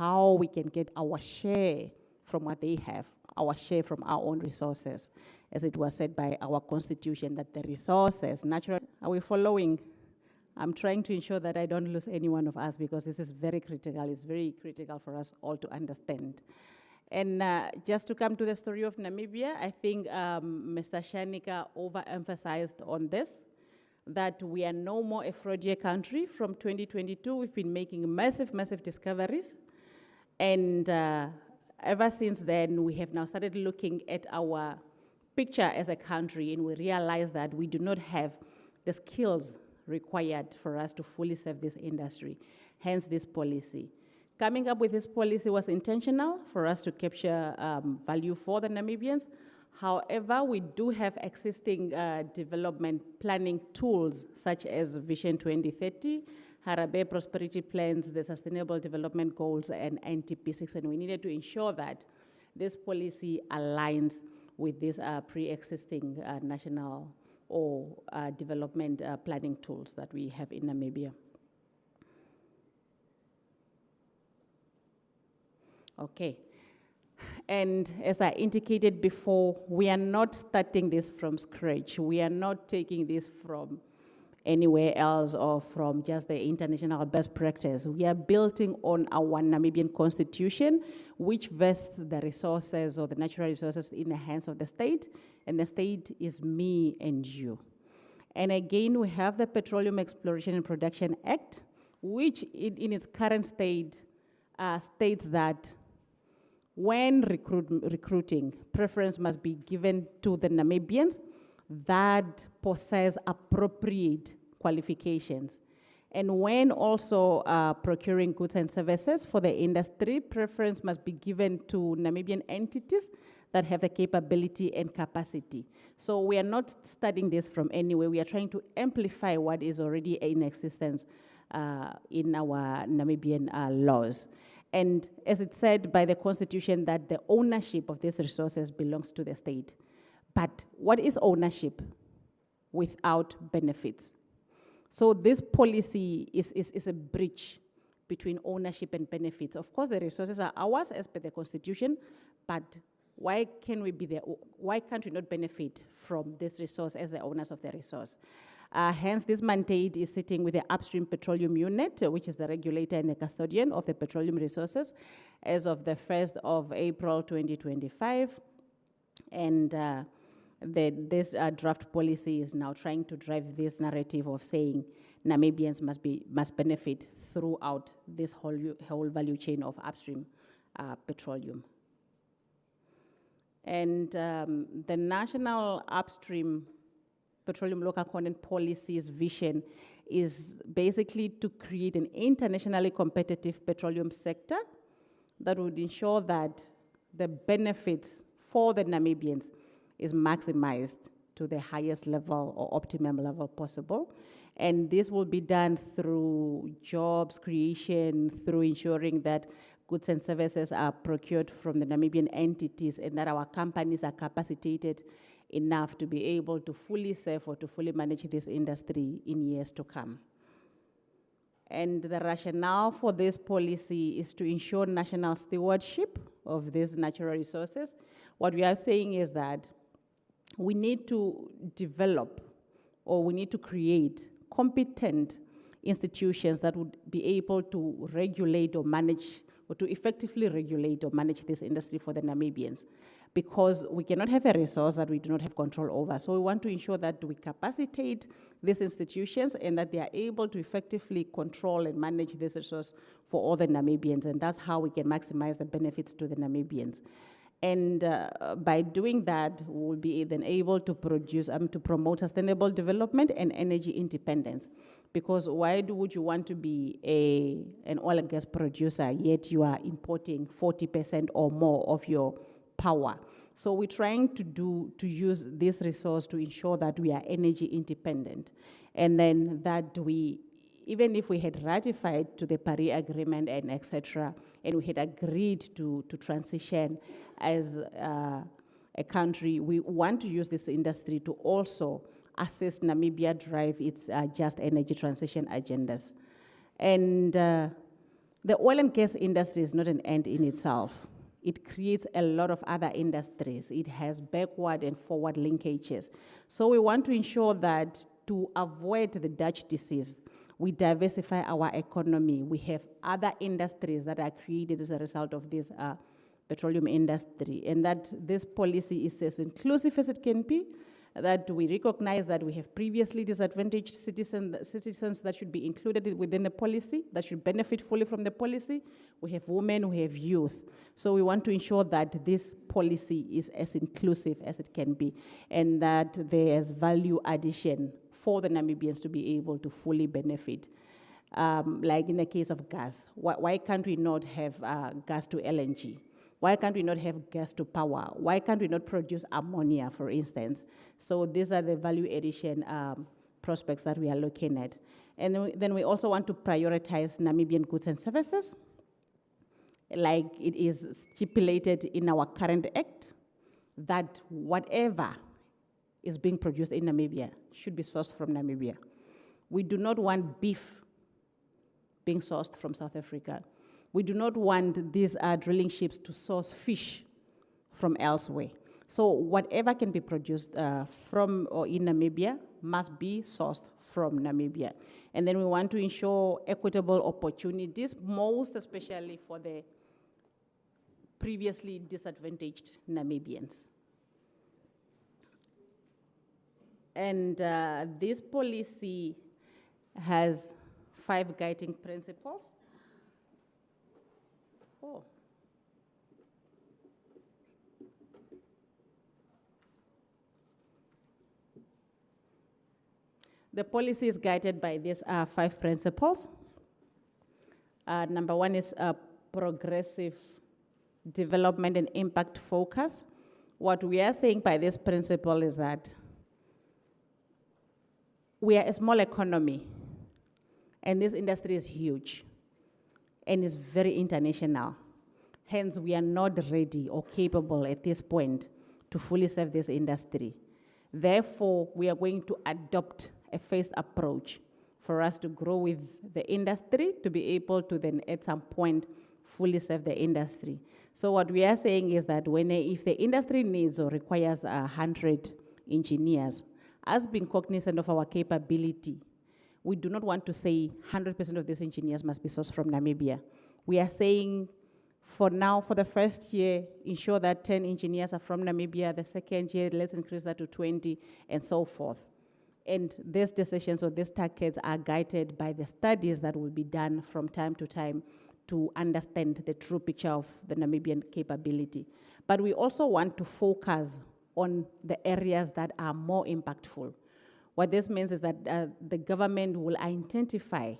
how we can get our share from what they have, our share from our own resources. As it was said by our constitution, that the resources, natural, are we following? I'm trying to ensure that I don't lose any one of us, because this is very critical. It's very critical for us all to understand. And just to come to the story of Namibia, I think Mr. Shanika overemphasized on this, that we are no more a frontier country. From 2022, we've been making massive, massive discoveries. And ever since then, we have now started looking at our picture as a country, and we realize that we do not have the skills required for us to fully serve this industry, hence this policy. Coming up with this policy was intentional for us to capture value for the Namibians. However, we do have existing development planning tools such as Vision 2030, Harabe Prosperity Plans, the Sustainable Development Goals, and NTP6, and we needed to ensure that this policy aligns with these pre-existing national or development planning tools that we have in Namibia. Okay, and as I indicated before, we are not starting this from scratch. We are not taking this from anywhere else or from just the international best practice. We are building on our Namibian constitution, which vests the resources or the natural resources in the hands of the state, and the state is me and you. And again, we have the Petroleum Exploration and Production Act, which in its current state states that when recruiting, preference must be given to the Namibians that possess appropriate qualifications. And when also procuring goods and services for the industry, preference must be given to Namibian entities that have the capability and capacity. So we are not studying this from anywhere. We are trying to amplify what is already in existence in our Namibian laws. And as it's said by the Constitution, that the ownership of these resources belongs to the state. But what is ownership without benefits? So this policy is a bridge between ownership and benefits. Of course, the resources are ours as per the Constitution, but why can't we not benefit from this resource as the owners of the resource? Hence, this mandate is sitting with the Upstream Petroleum Unit, which is the regulator and the custodian of the petroleum resources, as of the 1st of April 2025. And this draft policy is now trying to drive this narrative of saying Namibians must benefit throughout this whole value chain of upstream petroleum. And the National Upstream Petroleum Local Content Policy's vision is basically to create an internationally competitive petroleum sector that would ensure that the benefits for the Namibians is maximized to the highest level or optimum level possible. And this will be done through jobs creation, through ensuring that goods and services are procured from the Namibian entities and that our companies are capacitated enough to be able to fully serve or to fully manage this industry in years to come. And the rationale for this policy is to ensure national stewardship of these natural resources. What we are saying is that we need to develop or we need to create competent institutions that would be able to regulate or manage or to effectively regulate or manage this industry for the Namibians, because we cannot have a resource that we do not have control over. So we want to ensure that we capacitate these institutions and that they are able to effectively control and manage this resource for all the Namibians, and that's how we can maximize the benefits to the Namibians. And by doing that, we will be then able to to promote sustainable development and energy independence. Because why would you want to be an oil and gas producer, yet you are importing 40% or more of your power? So we're trying to use this resource to ensure that we are energy independent. And then that even if we had ratified to the Paris Agreement and etc., and we had agreed to transition as a country, we want to use this industry to also assist Namibia drive its just energy transition agendas. And The oil and gas industry is not an end in itself. It creates a lot of other industries. It has backward and forward linkages. So we want to ensure that to avoid the Dutch disease, we diversify our economy. We have other industries that are created as a result of this petroleum industry, and that this policy is as inclusive as it can be, that we recognize that we have previously disadvantaged citizens that should be included within the policy, that should benefit fully from the policy. We have women, we have youth. So we want to ensure that this policy is as inclusive as it can be, and that there's value addition for the Namibians to be able to fully benefit. Like in the case of gas, why can't we not have gas to LNG? Why can't we not have gas to power? Why can't we not produce ammonia, for instance? So these are the value addition prospects that we are looking at. And then we also want to prioritize Namibian goods and services, like it is stipulated in our current act, that whatever is being produced in Namibia should be sourced from Namibia. We do not want beef being sourced from South Africa. We do not want these drilling ships to source fish from elsewhere. So whatever can be produced from or in Namibia must be sourced from Namibia. And then we want to ensure equitable opportunities, most especially for the previously disadvantaged Namibians. And this policy has 5 guiding principles. Oh. The policy is guided by these 5 principles. Number 1 is progressive development and impact focus. What we are saying by this principle is that we are a small economy, and this industry is huge and is very international. Hence, we are not ready or capable at this point to fully serve this industry. Therefore, we are going to adopt a phased approach for us to grow with the industry, to be able to then at some point fully serve the industry. So what we are saying is that if the industry needs or requires 100 engineers, us being cognizant of our capability, we do not want to say 100% of these engineers must be sourced from Namibia. We are saying, for now, for the first year, ensure that 10 engineers are from Namibia. The second year, let's increase that to 20, and so forth. And these decisions or these targets are guided by the studies that will be done from time to time to understand the true picture of the Namibian capability. But we also want to focus on the areas that are more impactful. What this means is that the government will identify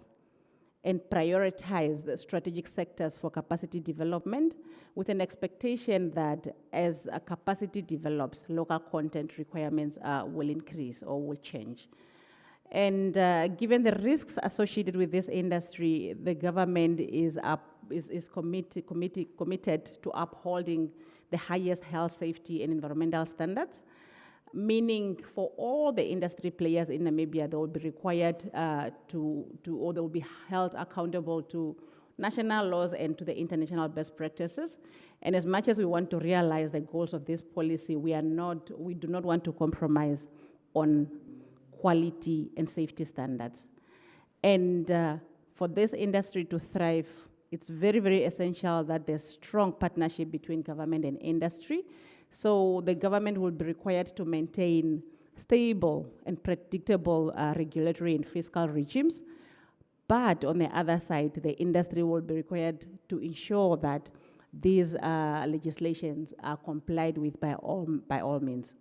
and prioritize the strategic sectors for capacity development with an expectation that as a capacity develops, local content requirements will increase or will change. And given the risks associated with this industry, the government is committed to upholding the highest health, safety, and environmental standards, meaning for all the industry players in Namibia, they will be required or they will be held accountable to national laws and to the international best practices. And as much as we want to realize the goals of this policy, we do not want to compromise on quality and safety standards. And for this industry to thrive, it's very, very essential that there's strong partnership between government and industry. So the government will be required to maintain stable and predictable regulatory and fiscal regimes. But on the other side, the industry will be required to ensure that these legislations are complied with by all means.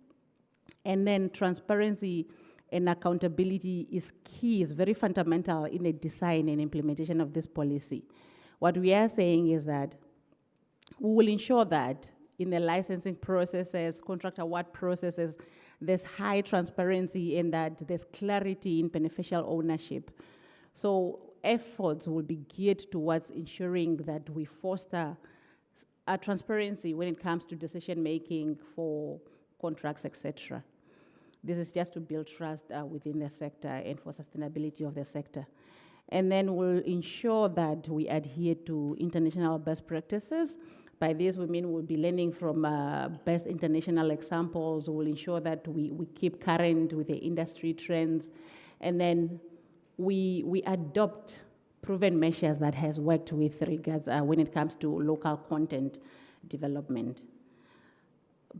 And then transparency and accountability is key, is very fundamental in the design and implementation of this policy. What we are saying is that we will ensure that in the licensing processes, contract award processes, there's high transparency and that there's clarity in beneficial ownership. So efforts will be geared towards ensuring that we foster transparency when it comes to decision making for contracts, etc. This is just to build trust within the sector and for sustainability of the sector. And then we'll ensure that we adhere to international best practices. By this, we mean we'll be learning from best international examples. We'll ensure that we keep current with the industry trends. And then we adopt proven measures that has worked with regards when it comes to local content development.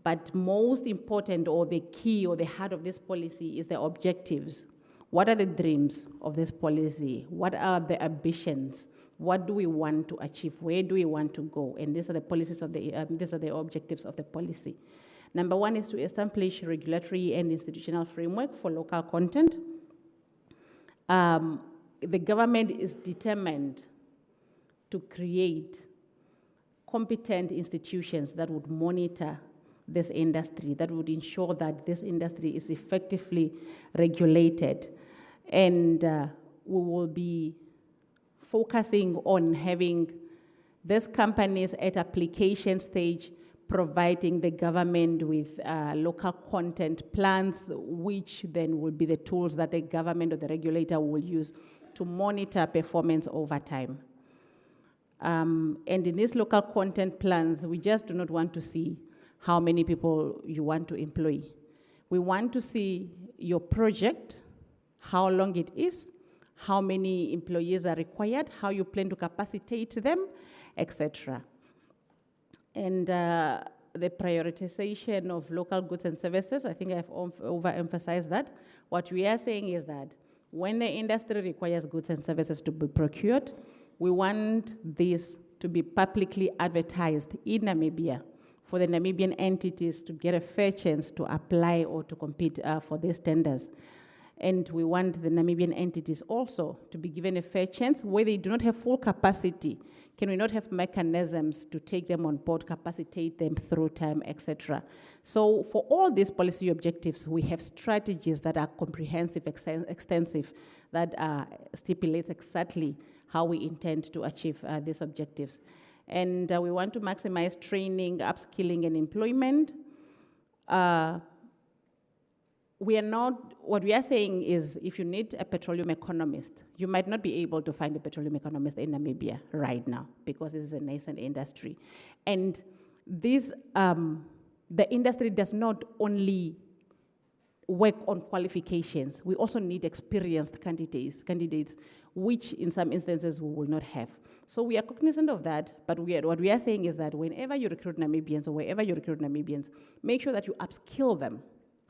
But most important, or the key or the heart of this policy, is the objectives. What are the dreams of this policy? What are the ambitions? What do we want to achieve? Where do we want to go? And these are the policies of these are the objectives of the policy. Number one is to establish regulatory and institutional framework for local content. The government is determined to create competent institutions that would monitor this industry, that would ensure that this industry is effectively regulated. And we will be focusing on having these companies at application stage, providing the government with local content plans, which then will be the tools that the government or the regulator will use to monitor performance over time. And in these local content plans, we just do not want to see how many people you want to employ. We want to see your project, how long it is, how many employees are required, how you plan to capacitate them, etc. And the prioritization of local goods and services, I think I've overemphasized that. What we are saying is that when the industry requires goods and services to be procured, we want this to be publicly advertised in Namibia for the Namibian entities to get a fair chance to apply or to compete for these tenders. And we want the Namibian entities also to be given a fair chance where they do not have full capacity. Can we not have mechanisms to take them on board, capacitate them through time, etc.? So for all these policy objectives, we have strategies that are comprehensive, extensive, that stipulates exactly how we intend to achieve these objectives. And we want to maximize training, upskilling, and employment. What we are saying is if you need a petroleum economist, you might not be able to find a petroleum economist in Namibia right now because this is a nascent industry. And this, the industry does not only work on qualifications, we also need experienced candidates, which in some instances we will not have. So we are cognizant of that, but what we are saying is that whenever you recruit Namibians or wherever you recruit Namibians, make sure that you upskill them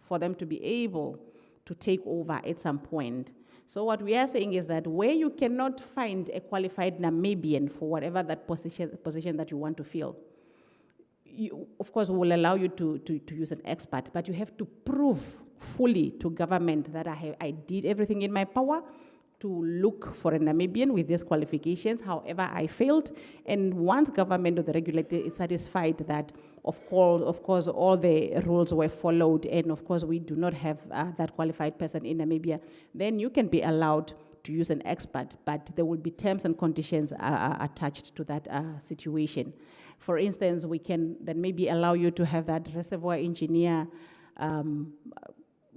for them to be able to take over at some point. So what we are saying is that where you cannot find a qualified Namibian for whatever that position that you want to fill, of course, will allow you to use an expert, but you have to prove fully to government that I did everything in my power to look for a Namibian with these qualifications. However, I failed. And once government or the regulator is satisfied that, of course, all the rules were followed, and of course, we do not have that qualified person in Namibia, then you can be allowed to use an expert, but there will be terms and conditions attached to that situation. For instance, we can then maybe allow you to have that reservoir engineer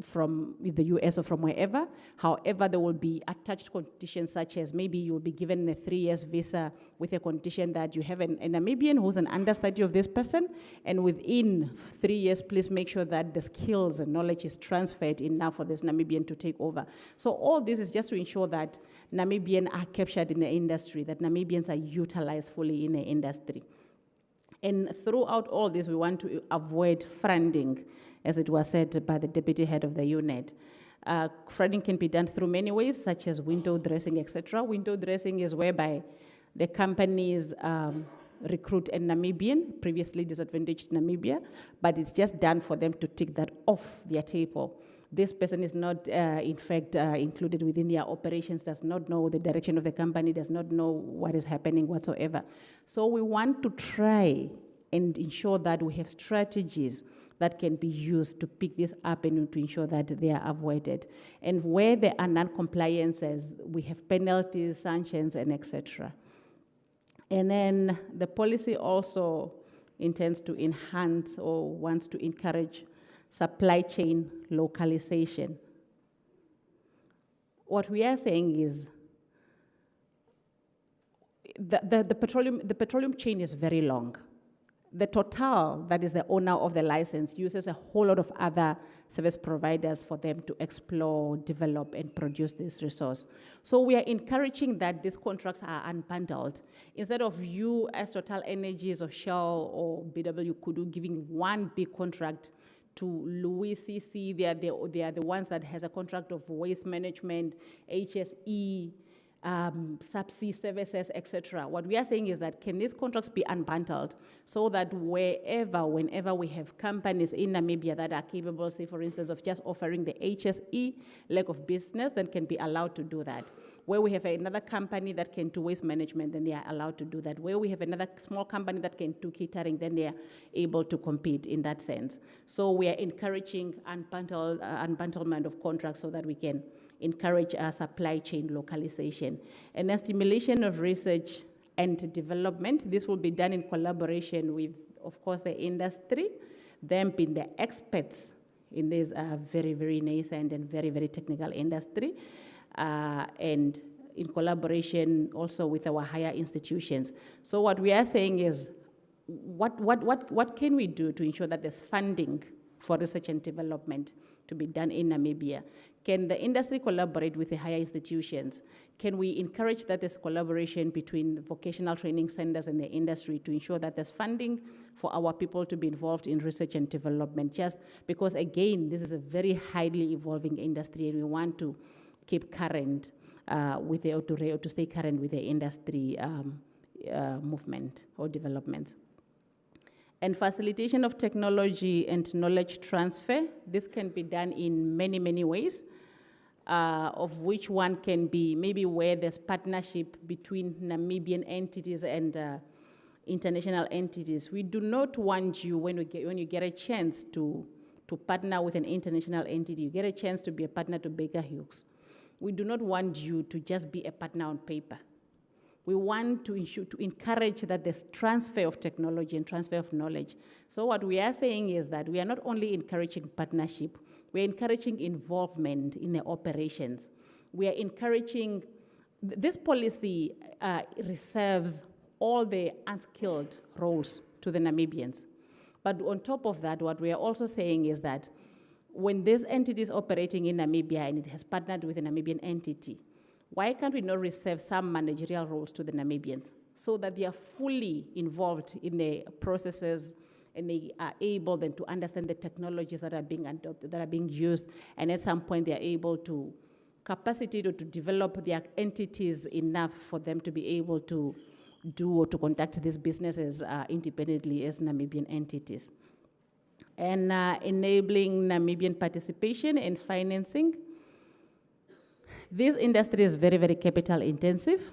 from the US or from wherever. However, there will be attached conditions such as maybe you'll be given a 3 years visa with a condition that you have a Namibian who's an understudy of this person, and within 3 years, please make sure that the skills and knowledge is transferred enough for this Namibian to take over. So all this is just to ensure that Namibians are captured in the industry, that Namibians are utilized fully in the industry. And throughout all this, we want to avoid funding, as it was said by the deputy head of the unit. Funding can be done through many ways, such as window dressing, etc. Window dressing is whereby the companies recruit a Namibian, previously disadvantaged Namibia, but it's just done for them to take that off their table. This person is not, in fact, included within their operations, does not know the direction of the company, does not know what is happening whatsoever. So we want to try and ensure that we have strategies that can be used to pick this up and to ensure that they are avoided. And where there are non-compliances, we have penalties, sanctions, and etc. And then the policy also intends to enhance or wants to encourage supply chain localization. What we are saying is the petroleum chain is very long. The Total, that is the owner of the license, uses a whole lot of other service providers for them to explore, develop, and produce this resource. So we are encouraging that these contracts are unbundled. Instead of you as Total Energies or Shell or BW Kudu giving one big contract to Louis CC, they are the ones that has a contract of waste management, HSE, subsea services, etc. What we are saying is that can these contracts be unbundled so that whenever we have companies in Namibia that are capable, say for instance, of just offering the HSE leg of business, then can be allowed to do that. Where we have another company that can do waste management, then they are allowed to do that. Where we have another small company that can do catering, then they are able to compete in that sense. So we are encouraging unbundlement of contracts so that we can encourage supply chain localization. And then stimulation of research and development. This will be done in collaboration with, of course, the industry, them being the experts in this very, very nascent and very, very technical industry, and in collaboration also with our higher institutions. So what we are saying is, what can we do to ensure that there's funding for research and development to be done in Namibia? Can the industry collaborate with the higher institutions? Can we encourage that there's collaboration between vocational training centers and the industry to ensure that there's funding for our people to be involved in research and development? Just because, again, this is a very highly evolving industry and we want to keep current with the, or to stay current with the industry movement or developments. And facilitation of technology and knowledge transfer. This can be done in many, many ways, of which one can be maybe where there's partnership between Namibian entities and international entities. We do not want you, when you get a chance to partner with an international entity, you get a chance to be a partner to Baker Hughes. We do not want you to just be a partner on paper. We want to encourage that there's transfer of technology and transfer of knowledge. So what we are saying is that we are not only encouraging partnership, we're encouraging involvement in the operations. We are encouraging, this policy reserves all the unskilled roles to the Namibians. But on top of that, what we are also saying is that when this entity is operating in Namibia and it has partnered with a Namibian entity, why can't we not reserve some managerial roles to the Namibians so that they are fully involved in the processes and they are able then to understand the technologies that are being adopted, that are being used, and at some point they are able to capacitate or to develop their entities enough for them to be able to do or to conduct these businesses independently as Namibian entities. And enabling Namibian participation and financing. This industry is very, very capital intensive,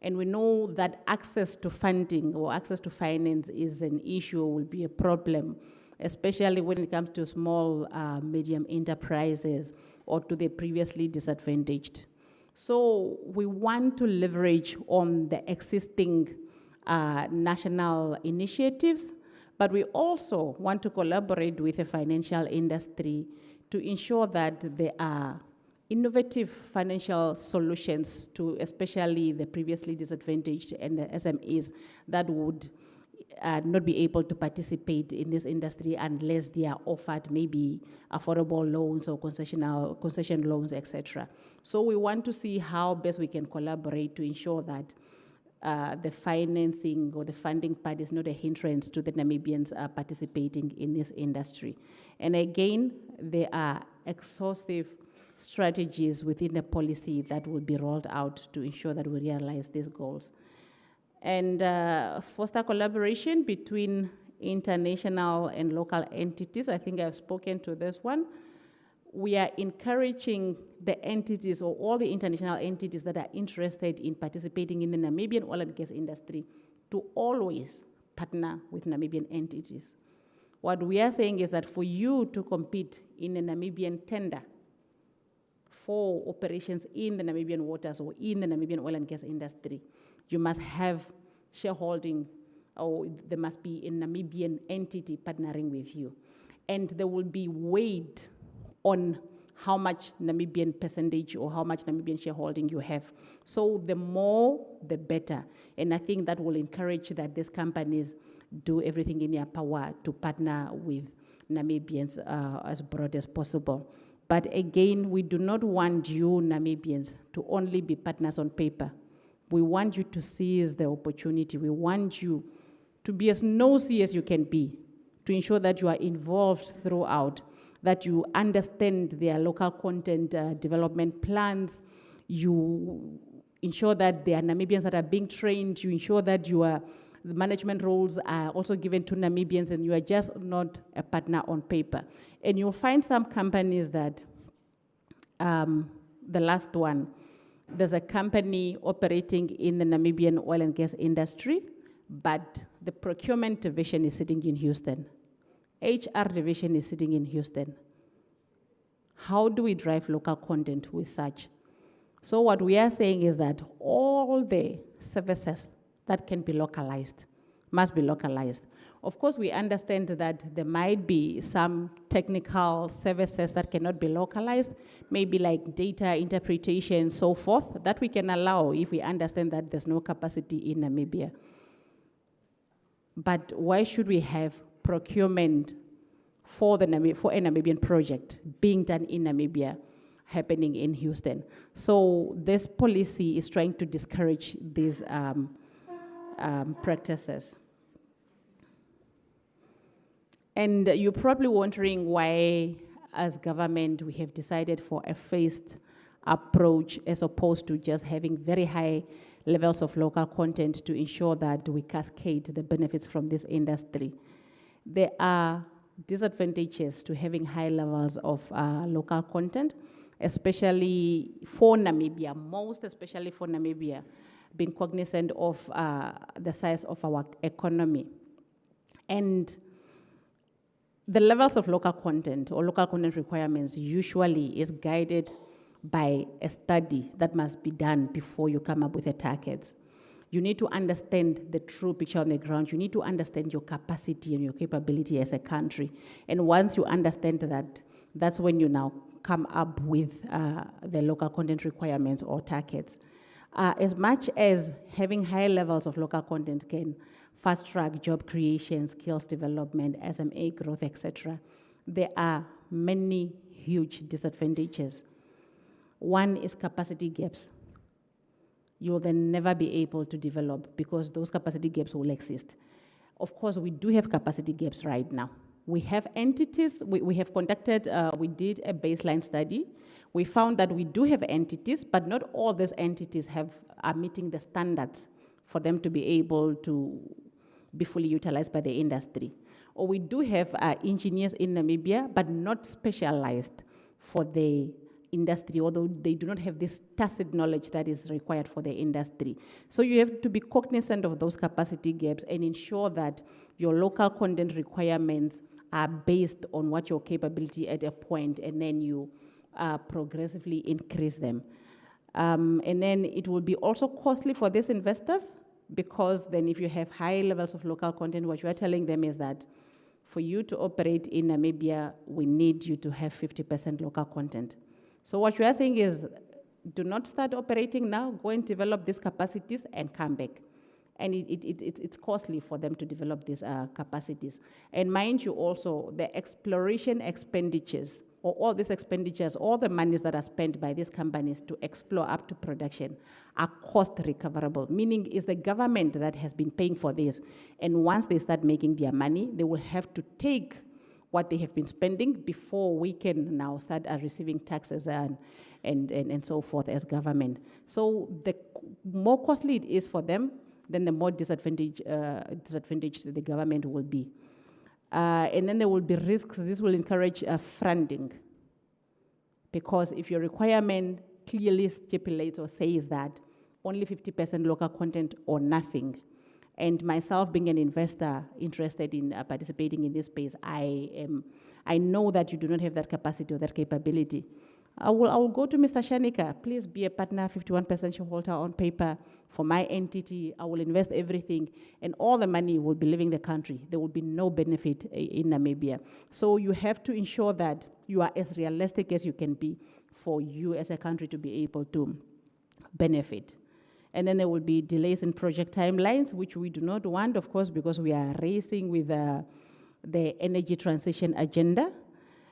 and we know that access to funding or access to finance is an issue or will be a problem, especially when it comes to small, medium enterprises or to the previously disadvantaged. So we want to leverage on the existing national initiatives, but we also want to collaborate with the financial industry to ensure that there are innovative financial solutions to especially the previously disadvantaged and the SMEs that would not be able to participate in this industry unless they are offered maybe affordable loans or concession loans, etc. So we want to see how best we can collaborate to ensure that the financing or the funding part is not a hindrance to the Namibians participating in this industry. And again, there are exhaustive strategies within the policy that will be rolled out to ensure that we realize these goals. And foster collaboration between international and local entities. I think I've spoken to this one. We are encouraging the entities or all the international entities that are interested in participating in the Namibian oil and gas industry to always partner with Namibian entities. What we are saying is that for you to compete in a Namibian tender for operations in the Namibian waters or in the Namibian oil and gas industry, you must have shareholding, or there must be a Namibian entity partnering with you. And there will be weighed on how much Namibian percentage or how much Namibian shareholding you have. So the more, the better. And I think that will encourage that these companies do everything in their power to partner with Namibians as broad as possible. But again, we do not want you Namibians to only be partners on paper. We want you to seize the opportunity. We want you to be as nosy as you can be, to ensure that you are involved throughout, that you understand their local content development plans, you ensure that there are Namibians that are being trained, you ensure that the management roles are also given to Namibians, and you are just not a partner on paper. And you'll find some companies that, the last one, there's a company operating in the Namibian oil and gas industry, but the procurement division is sitting in Houston. HR division is sitting in Houston. How do we drive local content with such? So what we are saying is that all the services that can be localized must be localized. Of course, we understand that there might be some technical services that cannot be localized, maybe like data interpretation, so forth, that we can allow if we understand that there's no capacity in Namibia. But why should we have procurement for a Namibian project being done in Namibia happening in Houston? So this policy is trying to discourage these practices. And you're probably wondering why, as government, we have decided for a phased approach as opposed to just having very high levels of local content to ensure that we cascade the benefits from this industry. There are disadvantages to having high levels of local content, especially for Namibia, most especially for Namibia, being cognizant of the size of our economy. And the levels of local content or local content requirements usually is guided by a study that must be done before you come up with the targets. You need to understand the true picture on the ground. You need to understand your capacity and your capability as a country. And once you understand that, that's when you now come up with the local content requirements or targets. As much as having high levels of local content can fast-track job creation, skills development, SME growth, etc., there are many huge disadvantages. One is capacity gaps. You'll then never be able to develop because those capacity gaps will exist. Of course, we do have capacity gaps right now. We have entities, we have conducted, we did a baseline study. We found that we do have entities, but not all these entities are meeting the standards for them to be able to be fully utilized by the industry. Or we do have engineers in Namibia, but not specialized for the industry, although they do not have this tacit knowledge that is required for the industry. So you have to be cognizant of those capacity gaps and ensure that your local content requirements are based on what your capability at a point, and then you progressively increase them. And then it will be also costly for these investors, because then if you have high levels of local content, what you are telling them is that for you to operate in Namibia, we need you to have 50% local content. So what you are saying is, do not start operating now, go and develop these capacities and come back. And it's costly for them to develop these capacities. And mind you also, the exploration expenditures, or all these expenditures, all the monies that are spent by these companies to explore up to production are cost recoverable, meaning it's the government that has been paying for this. And once they start making their money, they will have to take what they have been spending before we can now start receiving taxes and so forth as government. So the more costly it is for them, then the more disadvantaged the government will be. And then there will be risks. This will encourage funding, because if your requirement clearly stipulates or says that only 50% local content or nothing, and myself being an investor interested in participating in this space, I know that you do not have that capacity or that capability. I will go to Mr. Shanika. Please be a partner, 51% shareholder on paper for my entity. I will invest everything, and all the money will be leaving the country. There will be no benefit in Namibia. So you have to ensure that you are as realistic as you can be for you as a country to be able to benefit. And then there will be delays in project timelines, which we do not want, of course, because we are racing with the energy transition agenda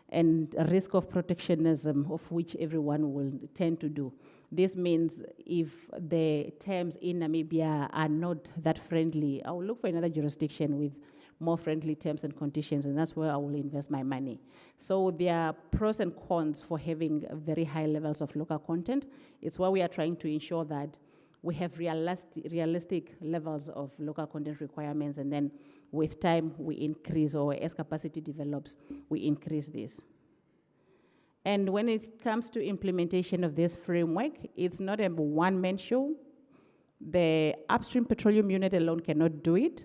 and a risk of protectionism, of which everyone will tend to do. This means if the terms in Namibia are not that friendly, I will look for another jurisdiction with more friendly terms and conditions, and that's where I will invest my money. So there are pros and cons for having very high levels of local content. It's why we are trying to ensure that we have realistic levels of local content requirements, and then with time we increase, or as capacity develops, we increase this. And when it comes to implementation of this framework, it's not a one-man show. The upstream petroleum unit alone cannot do it.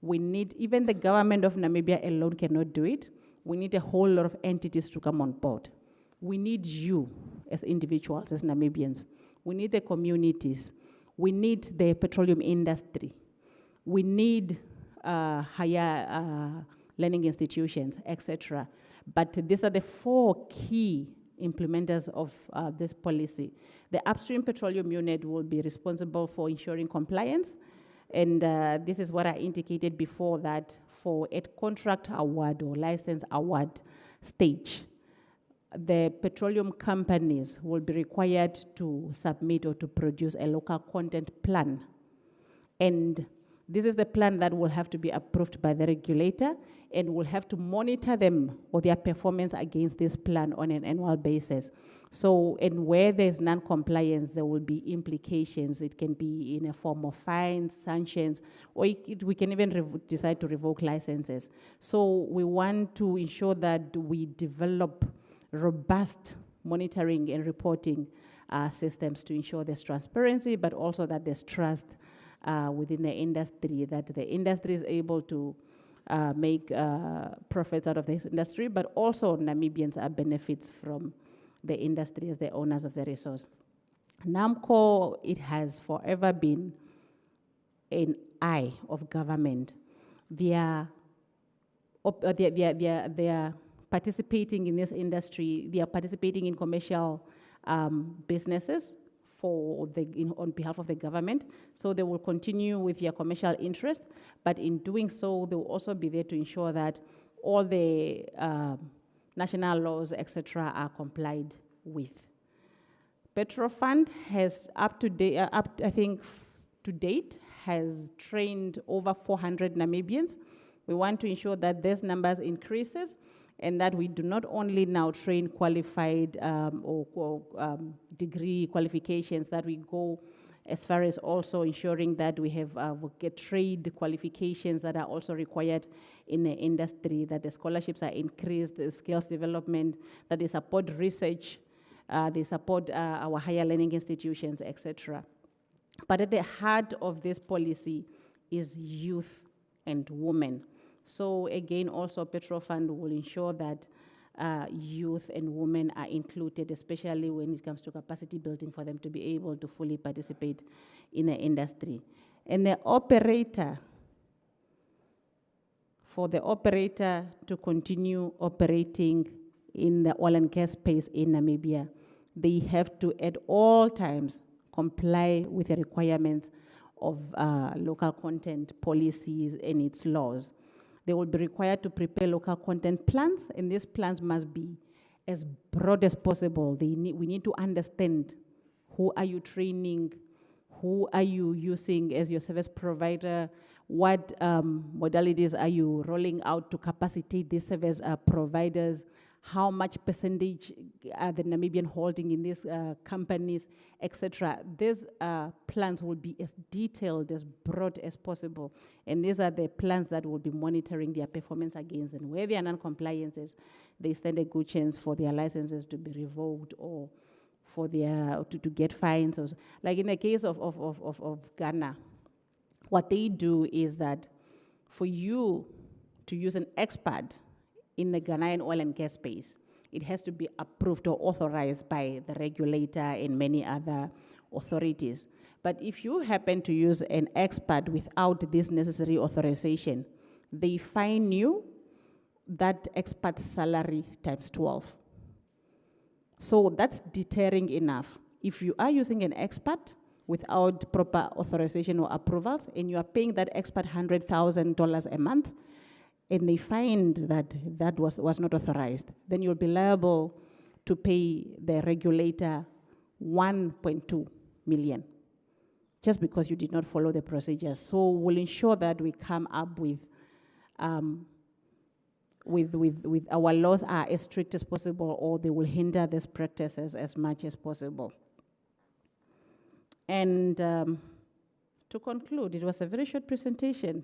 We need, even the government of Namibia alone cannot do it. We need a whole lot of entities to come on board. We need you as individuals, as Namibians. We need the communities. We need the petroleum industry. We need higher learning institutions, etc. But these are the 4 key implementers of this policy. The upstream petroleum unit will be responsible for ensuring compliance. And this is what I indicated before, that for a contract award or license award stage, the petroleum companies will be required to submit or to produce a local content plan. And this is the plan that will have to be approved by the regulator, and will have to monitor them or their performance against this plan on an annual basis. So, and where there's non-compliance, there will be implications. It can be in a form of fines, sanctions, or we can even decide to revoke licenses. So we want to ensure that we develop robust monitoring and reporting systems to ensure there's transparency, but also that there's trust within the industry, that the industry is able to make profits out of this industry, but also Namibians are benefits from the industry as the owners of the resource. NAMCO, it has forever been an eye of government. They are participating in this industry. They are participating in commercial businesses on behalf of the government. So they will continue with their commercial interest, but in doing so, they will also be there to ensure that all the national laws, etc., are complied with. Petrofund has to date, has trained over 400 Namibians. We want to ensure that these numbers increases, and that we do not only now train qualified degree qualifications, that we go as far as also ensuring that we have trade qualifications that are also required in the industry, that the scholarships are increased, the skills development, that they support research, they support our higher learning institutions, etc. But at the heart of this policy is youth and women. So again, also Petrofund will ensure that youth and women are included, especially when it comes to capacity building for them to be able to fully participate in the industry. And the operator, for the operator to continue operating in the oil and gas space in Namibia, they have to at all times comply with the requirements of local content policies and its laws. They will be required to prepare local content plans, and these plans must be as broad as possible. We need to understand who are you training, who are you using as your service provider, what modalities are you rolling out to capacitate these service providers, how much percentage are the Namibian holding in these companies, etc. These plans will be as detailed, as broad as possible. And these are the plans that will be monitoring their performance against. And where there are non-compliances, they stand a good chance for their licenses to be revoked or for their, to get fines. Or, like in the case of Ghana, what they do is that for you to use an expert in the Ghanaian oil and gas space, it has to be approved or authorized by the regulator and many other authorities. But if you happen to use an expert without this necessary authorization, they fine you that expert's salary times 12. So that's deterring enough. If you are using an expert without proper authorization or approvals, and you are paying that expert $100,000 a month, and they find that that was not authorized, then you'll be liable to pay the regulator 1.2 million, just because you did not follow the procedures. So we'll ensure that we come up with our laws are as strict as possible, or they will hinder these practices as much as possible. And to conclude, it was a very short presentation.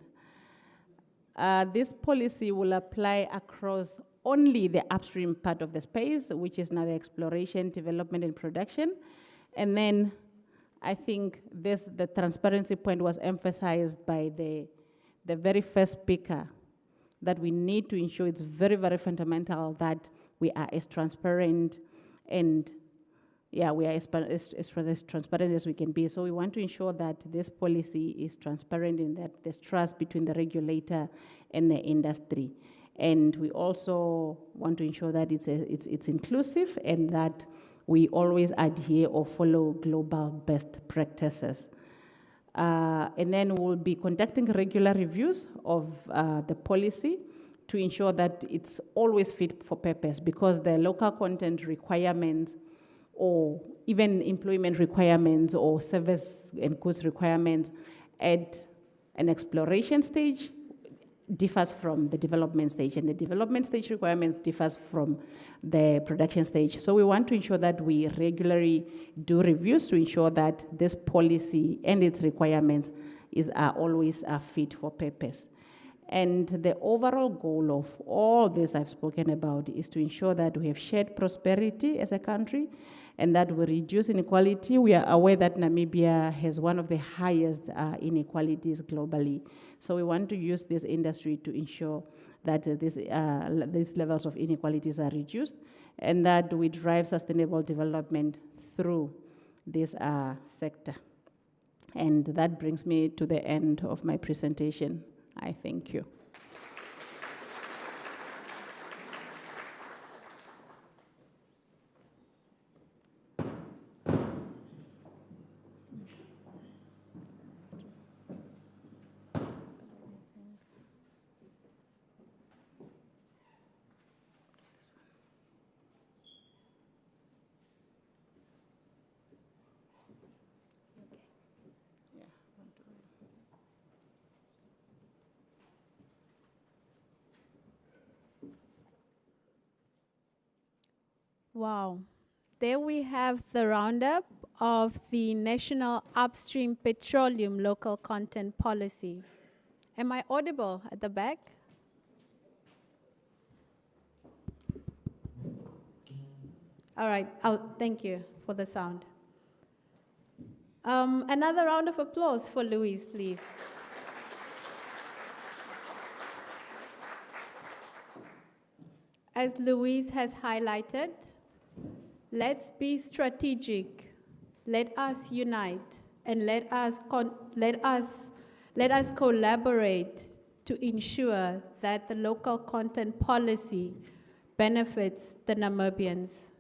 This policy will apply across only the upstream part of the space, which is now the exploration, development, and production. And then I think the transparency point was emphasized by the very first speaker, that we need to ensure it's very, very fundamental that we are as transparent and we are as transparent as we can be. So we want to ensure that this policy is transparent and that there's trust between the regulator and the industry. And we also want to ensure that it's inclusive and that we always adhere or follow global best practices. And then we'll be conducting regular reviews of the policy to ensure that it's always fit for purpose, because the local content requirements or even employment requirements or service and goods requirements at an exploration stage differs from the development stage, and the development stage requirements differs from the production stage. So we want to ensure that we regularly do reviews to ensure that this policy and its requirements are always fit for purpose. And the overall goal of all this I've spoken about is to ensure that we have shared prosperity as a country and that we reduce inequality. We are aware that Namibia has one of the highest inequalities globally. So we want to use this industry to ensure that these levels of inequalities are reduced and that we drive sustainable development through this sector. And that brings me to the end of my presentation. I thank you. Wow. There we have the roundup of the National Upstream Petroleum Local Content Policy. Am I audible at the back? All right. Thank you for the sound. Another round of applause for Louise, please. As Louise has highlighted, let's be strategic. Let us unite and let us collaborate to ensure that the local content policy benefits the Namibians.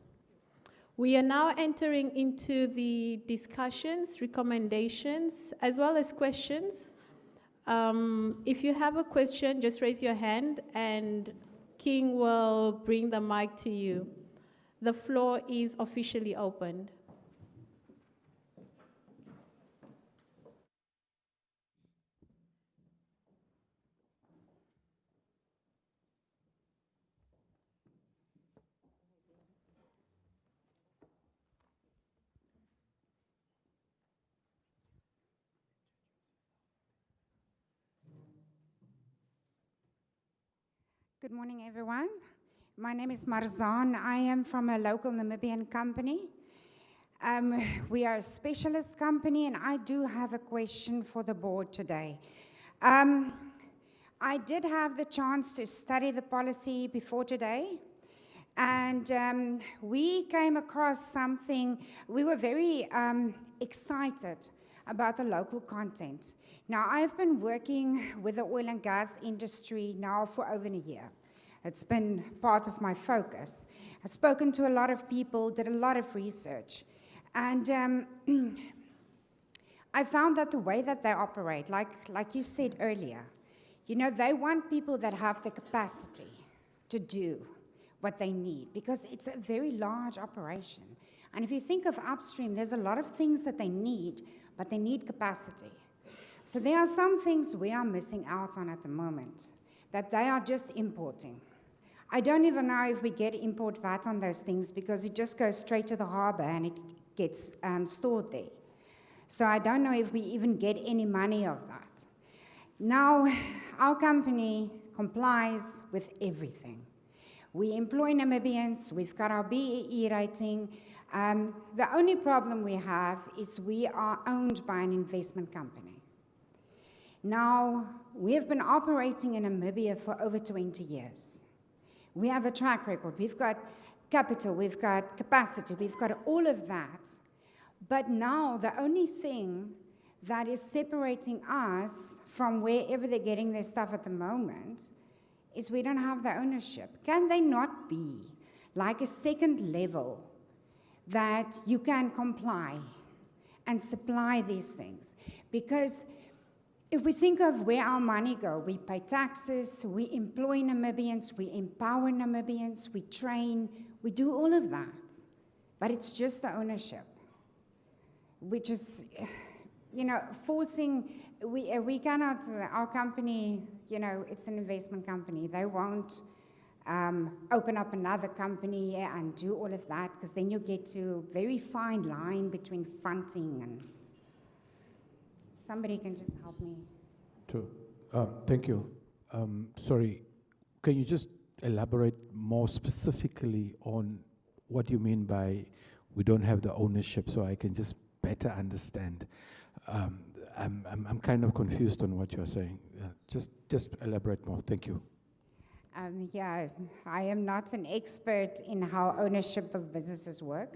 We are now entering into the discussions, recommendations, as well as questions. If you have a question, just raise your hand and King will bring the mic to you. The floor is officially opened. Good morning, everyone. My name is Marzan. I am from a local Namibian company. We are a specialist company, and I do have a question for the board today. I did have the chance to study the policy before today, And we came across something, we were very excited about the local content. Now, I've been working with the oil and gas industry now for over a year. It's been part of my focus. I've spoken to a lot of people, did a lot of research, and I found that the way that they operate, like you said earlier, you know, they want people that have the capacity to do what they need, because it's a very large operation. And if you think of upstream, there's a lot of things that they need, but they need capacity. So there are some things we are missing out on at the moment, that they are just importing. I don't even know if we get import VAT on those things, because it just goes straight to the harbor and it gets stored there. So I don't know if we even get any money of that. Now, our company complies with everything. We employ Namibians, we've got our BEE rating. The only problem we have is we are owned by an investment company. Now, we have been operating in Namibia for over 20 years. We have a track record, we've got capital, we've got capacity, we've got all of that. But now, the only thing that is separating us from wherever they're getting their stuff at the moment is we don't have the ownership. Can they not be like a second level that you can comply and supply these things? Because if we think of where our money goes, we pay taxes, we employ Namibians, we empower Namibians, we train, we do all of that. But it's just the ownership, which is, you know, forcing, we cannot, our company, you know, it's an investment company. They won't open up another company and do all of that, because then you get to a very fine line between fronting and... Somebody can just help me. True. Thank you. Sorry, can you just elaborate more specifically on what you mean by we don't have the ownership, so I can just better understand? I'm kind of confused on what you're saying. Just elaborate more. Thank you. Yeah, I am not an expert in how ownership of businesses work.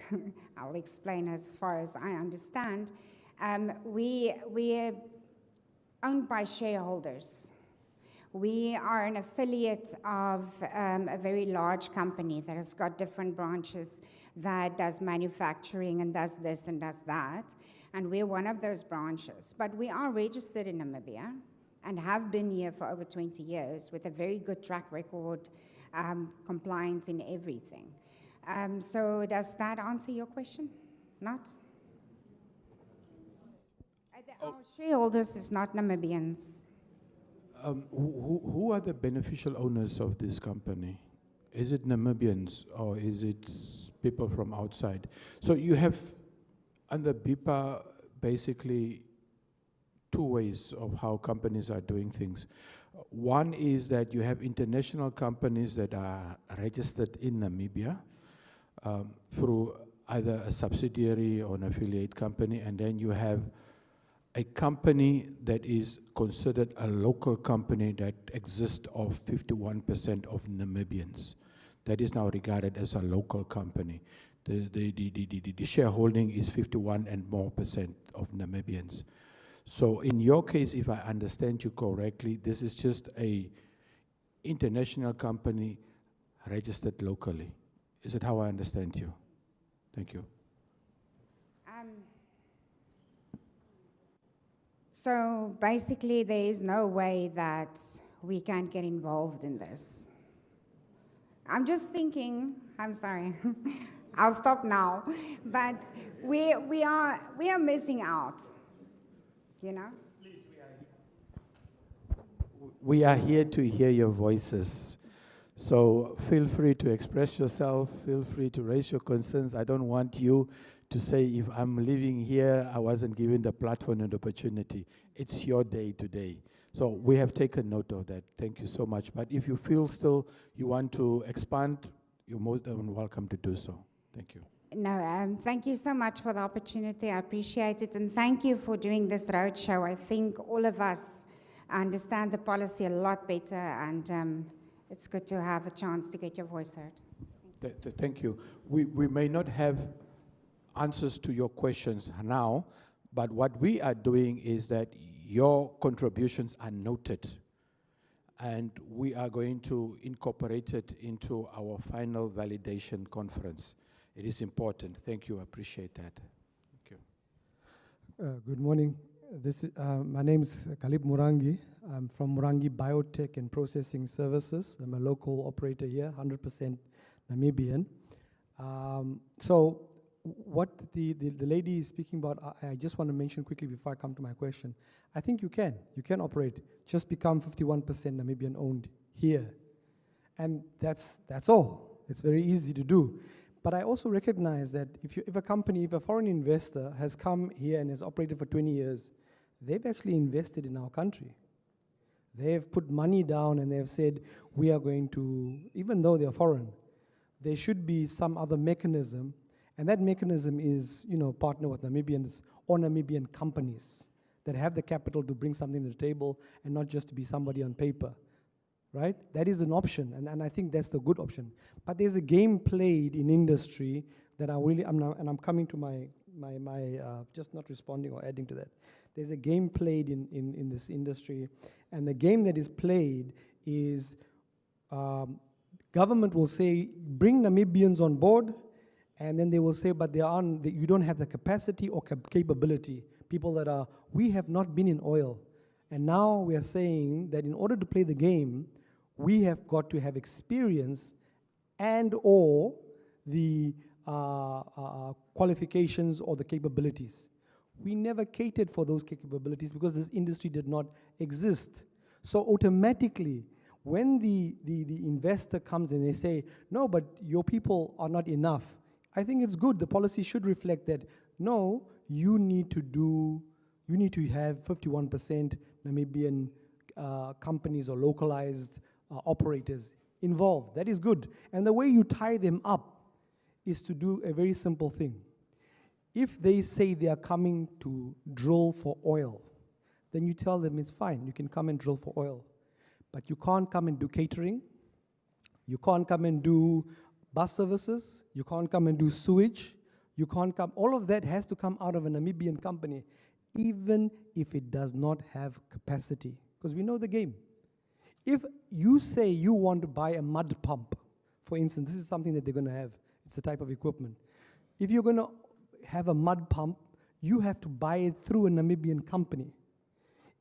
I'll explain as far as I understand. We are owned by shareholders. We are an affiliate of a very large company that has got different branches that does manufacturing and does this and does that. And we're one of those branches. But we are registered in Namibia and have been here for over 20 years with a very good track record, compliance in everything. So does that answer your question? Not? Our shareholders is not Namibians. Who are the beneficial owners of this company? Is it Namibians or is it people from outside? So you have, under BIPA, basically two ways of how companies are doing things. One is that you have international companies that are registered in Namibia through either a subsidiary or an affiliate company, and then you have a company that is considered a local company that exists of 51% of Namibians. That is now regarded as a local company. The shareholding is 51% and more of Namibians. So in your case, if I understand you correctly, this is just a international company registered locally. Is it how I understand you? Thank you. So basically, there is no way that we can get involved in this. I'm just thinking, I'm sorry, I'll stop now, but we are missing out, you know? We are here to hear your voices. So feel free to express yourself, feel free to raise your concerns. I don't want you to say, if I'm living here, I wasn't given the platform and opportunity. It's your day today. So we have taken note of that. Thank you so much. But if you feel still you want to expand, you're more than welcome to do so. Thank you. No, thank you so much for the opportunity. I appreciate it. And thank you for doing this roadshow. I think all of us understand the policy a lot better, and it's good to have a chance to get your voice heard. Thank you. We may not have answers to your questions now, but what we are doing is that your contributions are noted, and we are going to incorporate it into our final validation conference. It is important. Thank you. I appreciate that. Thank you. Good morning. My name is Kalib Murangi. I'm from Murangi Biotech and Processing Services. I'm a local operator here, 100% Namibian. So what the lady is speaking about, I just want to mention quickly before I come to my question. I think you can operate. Just become 51% Namibian owned here. And that's all. It's very easy to do. But I also recognize that if a foreign investor has come here and has operated for 20 years, they've actually invested in our country. They have put money down and they have said, we are going to, even though they're foreign, there should be some other mechanism, and that mechanism is, partner with Namibians or Namibian companies that have the capital to bring something to the table and not just to be somebody on paper, right? That is an option, and I think that's the good option. But there's a game played in industry that I'm coming to my just not responding or adding to that. There's a game played in this industry, and the game that is played is government will say, bring Namibians on board, and then they will say, but you don't have the capacity or capability. People that we have not been in oil. And now we are saying that in order to play the game, we have got to have experience and or the qualifications or the capabilities. We never catered for those capabilities because this industry did not exist. So automatically, when the investor comes and they say, no, but your people are not enough, I think it's good. The policy should reflect that, no, you need to have 51% Namibian companies or localized operators involved. That is good. And the way you tie them up is to do a very simple thing. If they say they are coming to drill for oil, then you tell them it's fine, you can come and drill for oil. But you can't come and do catering, you can't come and do bus services, you can't come and do sewage, you can't come, all of that has to come out of a Namibian company, even if it does not have capacity, because we know the game. If you say you want to buy a mud pump, for instance, this is something that they're going to have, it's a type of equipment. If you're going to have a mud pump, you have to buy it through a Namibian company.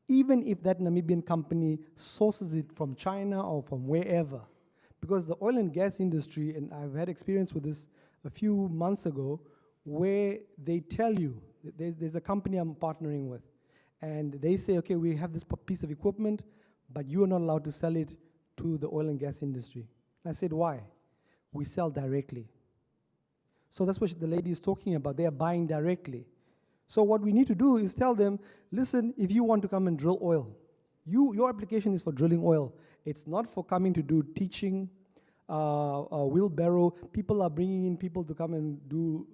Even if that Namibian company sources it from China or from wherever. Because the oil and gas industry, and I've had experience with this a few months ago, where they tell you, there's a company I'm partnering with, and they say, okay, we have this piece of equipment, but you are not allowed to sell it to the oil and gas industry. And I said, why? We sell directly. So that's what the lady is talking about. They are buying directly. So what we need to do is tell them, listen, if you want to come and drill oil, your application is for drilling oil. It's not for coming to do teaching, wheelbarrow. People are bringing in people to come and do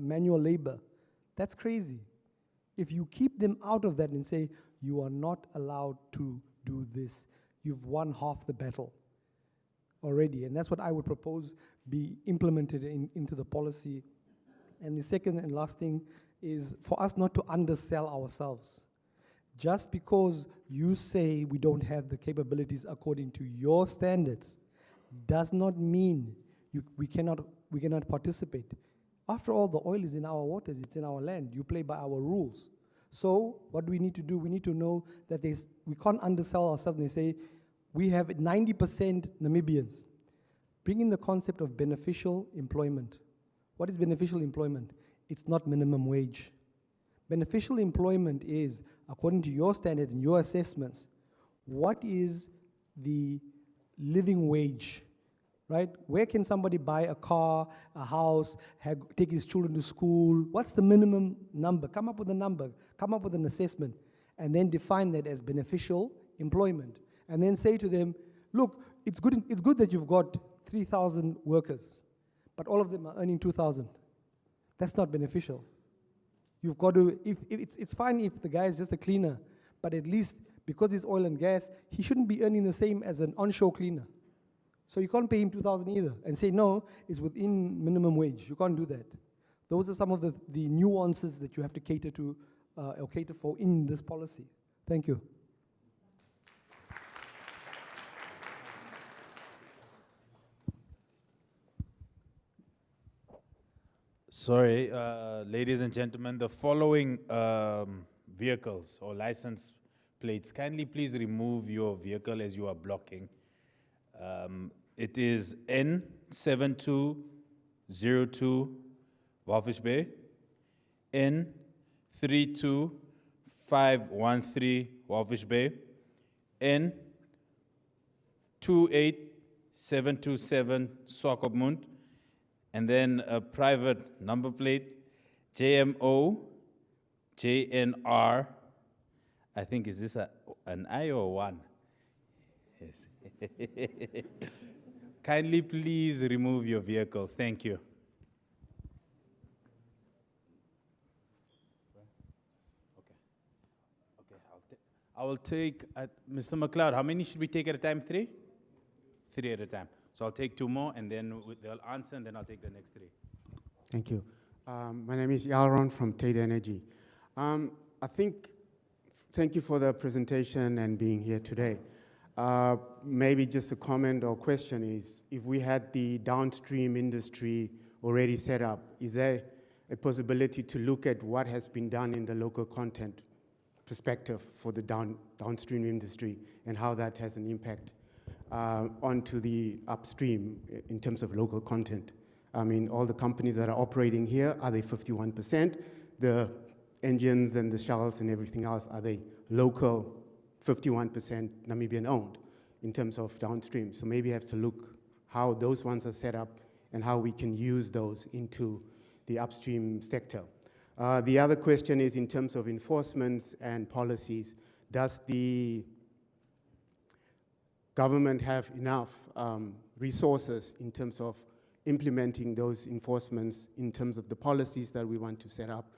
manual labor. That's crazy. If you keep them out of that and say, you are not allowed to do this, you've won half the battle already. And that's what I would propose be implemented into the policy. And the second and last thing is for us not to undersell ourselves. Just because you say we don't have the capabilities according to your standards does not mean we cannot participate. After all, the oil is in our waters, it's in our land. You play by our rules. So what do we need to do? We need to know that we can't undersell ourselves and they say, we have 90% Namibians. Bring in the concept of beneficial employment. What is beneficial employment? It's not minimum wage. Beneficial employment is, according to your standards and your assessments, what is the living wage, right? Where can somebody buy a car, a house, take his children to school? What's the minimum number? Come up with a number, come up with an assessment, and then define that as beneficial employment. And then say to them, look, it's good that you've got 3,000 workers, but all of them are earning 2,000. That's not beneficial. You've got to, it's fine if the guy is just a cleaner, but at least because it's oil and gas, he shouldn't be earning the same as an onshore cleaner. So you can't pay him 2,000 either and say, no, it's within minimum wage. You can't do that. Those are some of the nuances that you have to cater to or cater for in this policy. Thank you. Sorry, ladies and gentlemen, the following vehicles or license plates, kindly please remove your vehicle as you are blocking. It is N7202 Walvisbay, N32513 Walvisbay, N28727 Swakopmund, and then a private number plate, JMO, JNR. I think, is this an I or one? Yes. Kindly please remove your vehicles. Thank you. Okay, I will take, Mr. McLeod, how many should we take at a time? 3? 3 at a time. So I'll take 2 more, and then they'll answer, and then I'll take the next 3. Thank you. My name is Yalron from Tate Energy. Thank you for the presentation and being here today. Maybe just a comment or question is, if we had the downstream industry already set up, is there a possibility to look at what has been done in the local content perspective for the downstream industry and how that has an impact onto the upstream in terms of local content? I mean, all the companies that are operating here, are they 51%? The engines and the shells and everything else, are they local, 51% Namibian owned in terms of downstream? So maybe you have to look how those ones are set up and how we can use those into the upstream sector. The other question is in terms of enforcements and policies, does the government have enough resources in terms of implementing those enforcements in terms of the policies that we want to set up,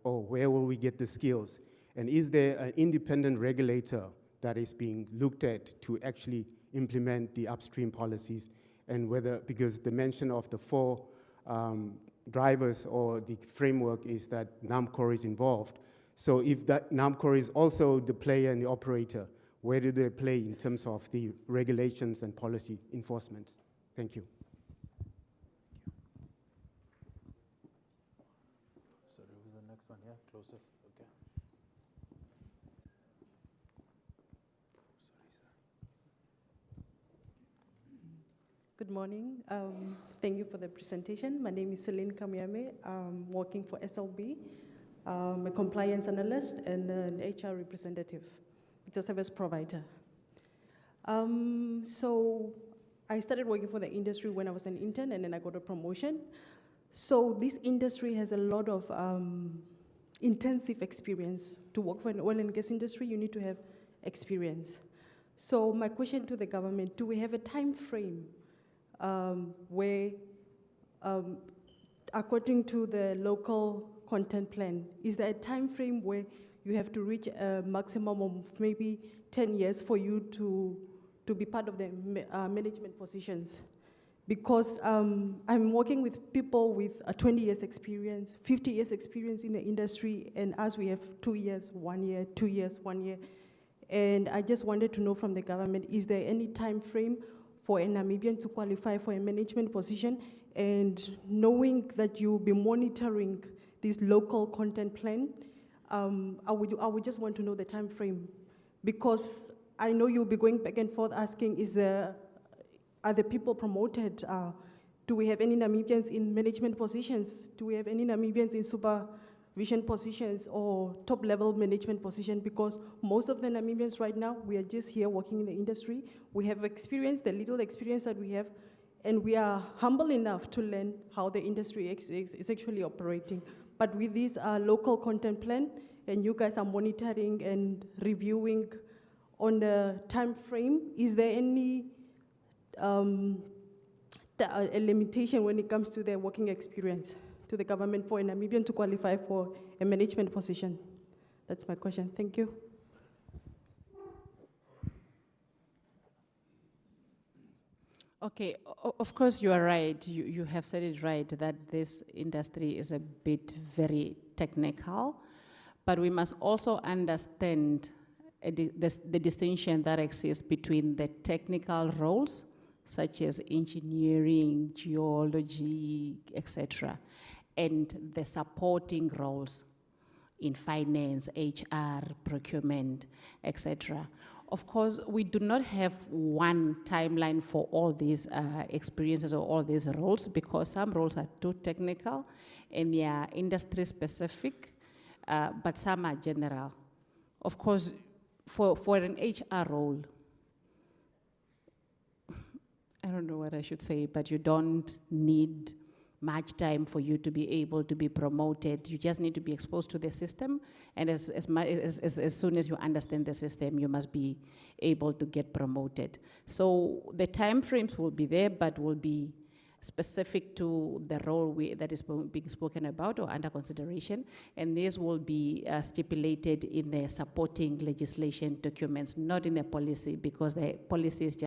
or where will we get the skills? And is there an independent regulator that is being looked at to actually implement the upstream policies? And whether, because the mention of the 4 drivers or the framework is that NAMCOR is involved. So if that NAMCOR is also the player and the operator, where do they play in terms of the regulations and policy enforcement? Thank you. Sorry, who's the next one here? Closest, okay. Good morning. Thank you for the presentation. My name is Celine Kamyame. I'm working for SLB. I'm a compliance analyst and an HR representative. It's a service provider. So I started working for the industry when I was an intern, and then I got a promotion. So this industry has a lot of intensive experience. To work for an oil and gas industry, you need to have experience. So my question to the government, do we have a time frame where, according to the local content plan, is there a time frame where you have to reach a maximum of maybe 10 years for you to be part of the management positions? Because I'm working with people with 20 years experience, 50 years experience in the industry, and as we have 2 years, 1 year, 2 years, 1 year. And I just wanted to know from the government, is there any time frame for a Namibian to qualify for a management position? And knowing that you'll be monitoring this local content plan, I would just want to know the time frame, because I know you'll be going back and forth asking, are the people promoted? Do we have any Namibians in management positions? Do we have any Namibians in supervision positions or top-level management position? Because most of the Namibians right now, we are just here working in the industry. We have experience, the little experience that we have, and we are humble enough to learn how the industry is actually operating. But with this local content plan, and you guys are monitoring and reviewing on the time frame, is there any a limitation when it comes to their working experience to the government for a Namibian to qualify for a management position? That's my question. Thank you. Okay, of course you are right. You have said it right that this industry is a bit very technical, but we must also understand the distinction that exists between the technical roles, such as engineering, geology, etc., and the supporting roles in finance, HR, procurement, etc. Of course, we do not have one timeline for all these experiences or all these roles, because some roles are too technical and they are industry specific, but some are general. Of course, for an HR role, I don't know what I should say, but you don't need much time for you to be able to be promoted. You just need to be exposed to the system, and as soon as you understand the system, you must be able to get promoted. So the time frames will be there, but will be specific to the role that is being spoken about or under consideration, and this will be stipulated in the supporting legislation documents, not in the policy, because the policy is just